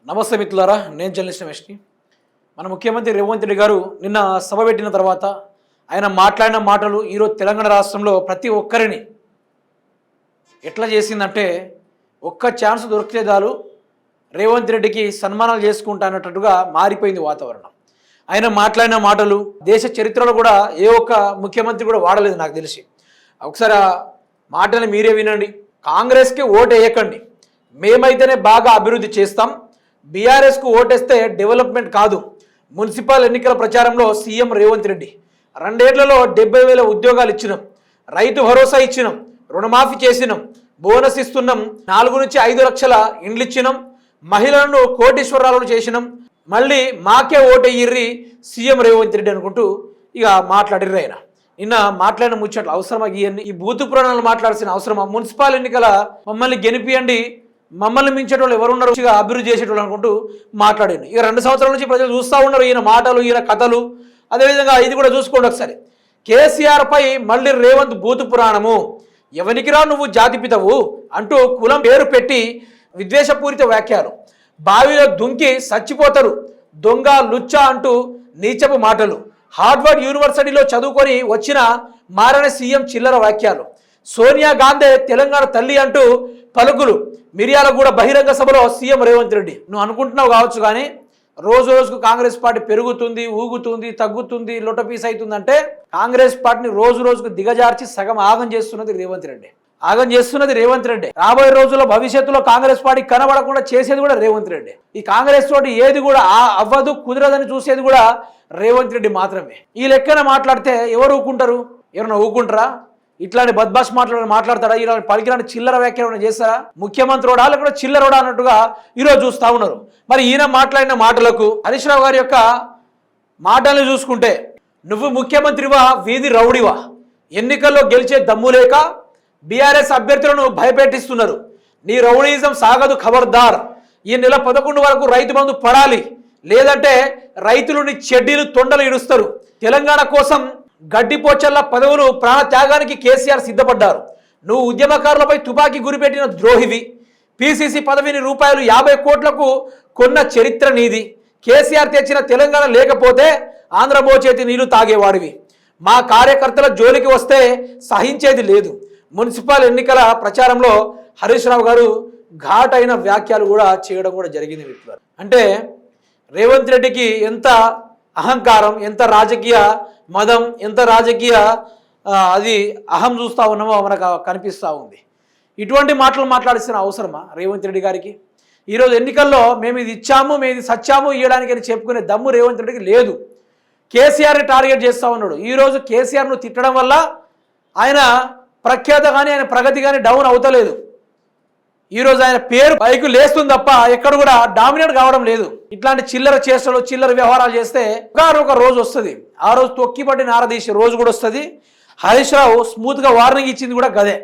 నమస్తే మిత్రులారా, నేను జర్నలిస్ట్ రమేష్ని. మన ముఖ్యమంత్రి రేవంత్ రెడ్డి గారు నిన్న సభ పెట్టిన తర్వాత ఆయన మాట్లాడిన మాటలు ఈరోజు తెలంగాణ రాష్ట్రంలో ప్రతి ఒక్కరిని ఎట్లా చేసిందంటే, ఒక్క ఛాన్స్ దొరికితే చాలు రేవంత్ రెడ్డికి సన్మానాలు చేసుకుంటా అన్నట్టుగా మారిపోయింది వాతావరణం. ఆయన మాట్లాడిన మాటలు దేశ చరిత్రలో కూడా ఏ ఒక్క ముఖ్యమంత్రి కూడా వాడలేదు నాకు తెలిసి. ఒకసారి ఆ మాటలు మీరే వినండి. కాంగ్రెస్కి ఓటు వేయకండి, మేమైతేనే బాగా అభివృద్ధి చేస్తాం. బీఆర్ఎస్కు ఓటేస్తే డెవలప్మెంట్ కాదు. మున్సిపల్ ఎన్నికల ప్రచారంలో సీఎం రేవంత్ రెడ్డి 2 ఏళ్లలో 70,000 ఉద్యోగాలు ఇచ్చినాం, రైతు భరోసా ఇచ్చినాం, రుణమాఫీ చేసినాం, బోనస్ ఇస్తున్నాం, 4 నుంచి 5 లక్షల ఇండ్లు ఇచ్చినాం, మహిళలను కోటీశ్వరాలను చేసినాం, మళ్ళీ మాకే ఓటెయ్యిర్రి సీఎం రేవంత్ రెడ్డి అనుకుంటూ ఇక మాట్లాడిర్రు. ఆయన నిన్న మాట్లాడిన ముచ్చట్లు అవసరమా? ఈ బూతు పురాణాలు మాట్లాడాల్సిన అవసరమా? మున్సిపల్ ఎన్నికల మమ్మల్ని గెలిపియండి, మమ్మల్ని మించేటోళ్ళు ఎవరున్నారు, అభివృద్ధి చేసేటోళ్ళు అనుకుంటూ మాట్లాడాను. ఇక 2 సంవత్సరాల నుంచి ప్రజలు చూస్తూ ఉన్నారు ఈయన మాటలు, ఈయన కథలు. అదేవిధంగా ఇది కూడా చూసుకోండి ఒకసారి. కేసీఆర్ పై మళ్ళీ రేవంత్ బూతు పురాణము, ఎవనికిరా నువ్వు జాతిపితవు అంటూ కులం పేరు పెట్టి విద్వేషపూరిత వ్యాఖ్యలు, బావిలో దుంకి చచ్చిపోతారు దొంగ లుచ్చా అంటూ నీచపు మాటలు, హార్వర్డ్ యూనివర్సిటీలో చదువుకొని వచ్చిన మారణ సీఎం చిల్లర వ్యాఖ్యలు, సోనియా గాంధీ తెలంగాణ తల్లి అంటూ పలుకులు, మిర్యాలగూడ బహిరంగ సభలో సీఎం రేవంత్ రెడ్డి. నువ్వు అనుకుంటున్నావు కావచ్చు, కానీ రోజు రోజుకు కాంగ్రెస్ పార్టీ పెరుగుతుంది, ఊగుతుంది, తగ్గుతుంది, లొటపీస్ అవుతుందంటే కాంగ్రెస్ పార్టీని రోజు రోజుకు దిగజార్చి సగం ఆగం చేస్తున్నది రేవంత్ రెడ్డి. ఆగం చేస్తున్నది రేవంత్ రెడ్డి. రాబోయే రోజుల్లో భవిష్యత్తులో కాంగ్రెస్ పార్టీ కనబడకుండా చేసేది కూడా రేవంత్ రెడ్డి. ఈ కాంగ్రెస్ తోటి ఏది కూడా అవ్వదు, కుదరదని చూసేది కూడా రేవంత్ రెడ్డి మాత్రమే. ఈ లెక్కన మాట్లాడితే ఎవరు ఊకుంటారు? ఎవరైనా ఊకుంటారా? ఇట్లాంటి బద్మాష్ మాట్లాడతాడా? ఇలాంటి పలికిలాంటి చిల్లర వ్యాఖ్యలు చేస్తారా? ముఖ్యమంత్రిడా లేకపోతే చిల్లరోడా అన్నట్టుగా ఈరోజు చూస్తూ ఉన్నారు. మరి ఈయన మాట్లాడిన మాటలకు హరీష్ రావు గారి యొక్క మాటల్ని చూసుకుంటే, నువ్వు ముఖ్యమంత్రివా, వీధి రౌడివా, ఎన్నికల్లో గెలిచే దమ్ము లేక బీఆర్ఎస్ అభ్యర్థులను భయపెట్టిస్తున్నారు, నీ రౌడీజం సాగదు, ఖబర్దార్. ఈ నెల 11 వరకు రైతు బంధు పడాలి, లేదంటే రైతులని చెడ్డీలు తొండలు ఇడుస్తారు. తెలంగాణ కోసం గడ్డిపోచల్ల పదవులు ప్రాణ త్యాగానికి కేసీఆర్ సిద్ధపడ్డారు. నువ్వు ఉద్యమకారులపై తుపాకీ గురిపెట్టిన ద్రోహివి. పీసీసీ పదవిని రూపాయలు 50 కోట్లకు కొన్న చరిత్ర నీది. కేసీఆర్ తెచ్చిన తెలంగాణ లేకపోతే ఆంధ్ర మోచేతి నీళ్లు తాగేవాడివి. మా కార్యకర్తల జోలికి వస్తే సహించేది లేదు. మున్సిపల్ ఎన్నికల ప్రచారంలో హరీష్ రావు గారు ఘాటైన వ్యాఖ్యలు కూడా చేయడం కూడా జరిగింది. మిత్రులు, అంటే రేవంత్ రెడ్డికి ఎంత అహంకారం, ఎంత రాజకీయ మదం, ఎంత రాజకీయ అది అహం చూస్తూ ఉన్నామో మనకు కనిపిస్తూ ఉంది. ఇటువంటి మాటలు మాట్లాడాల్సిన అవసరమా రేవంత్ రెడ్డి గారికి? ఈరోజు ఎన్నికల్లో మేము ఇది ఇచ్చాము, మేము ఇది సచ్చాము ఇవ్వడానికి అని చెప్పుకునే దమ్ము రేవంత్ రెడ్డికి లేదు. కేసీఆర్ని టార్గెట్ చేస్తూ ఉన్నాడు. ఈరోజు కేసీఆర్ను తిట్టడం వల్ల ఆయన ప్రఖ్యాత కానీ ఆయన ప్రగతి కానీ డౌన్ అవుతలేదు. ఈరోజు ఆయన పేరు పైకి లేస్తుంది తప్ప ఎక్కడ కూడా డామినేట్ కావడం లేదు. ఇట్లాంటి చిల్లర చేష్టలు, చిల్లర వ్యవహారాలు చేస్తే ఒక రోజు వస్తుంది. ఆ రోజు తొక్కిపట్టి నారదీసే రోజు కూడా వస్తుంది. హరీష్ రావు స్మూత్గా వార్నింగ్ ఇచ్చింది కూడా గదే.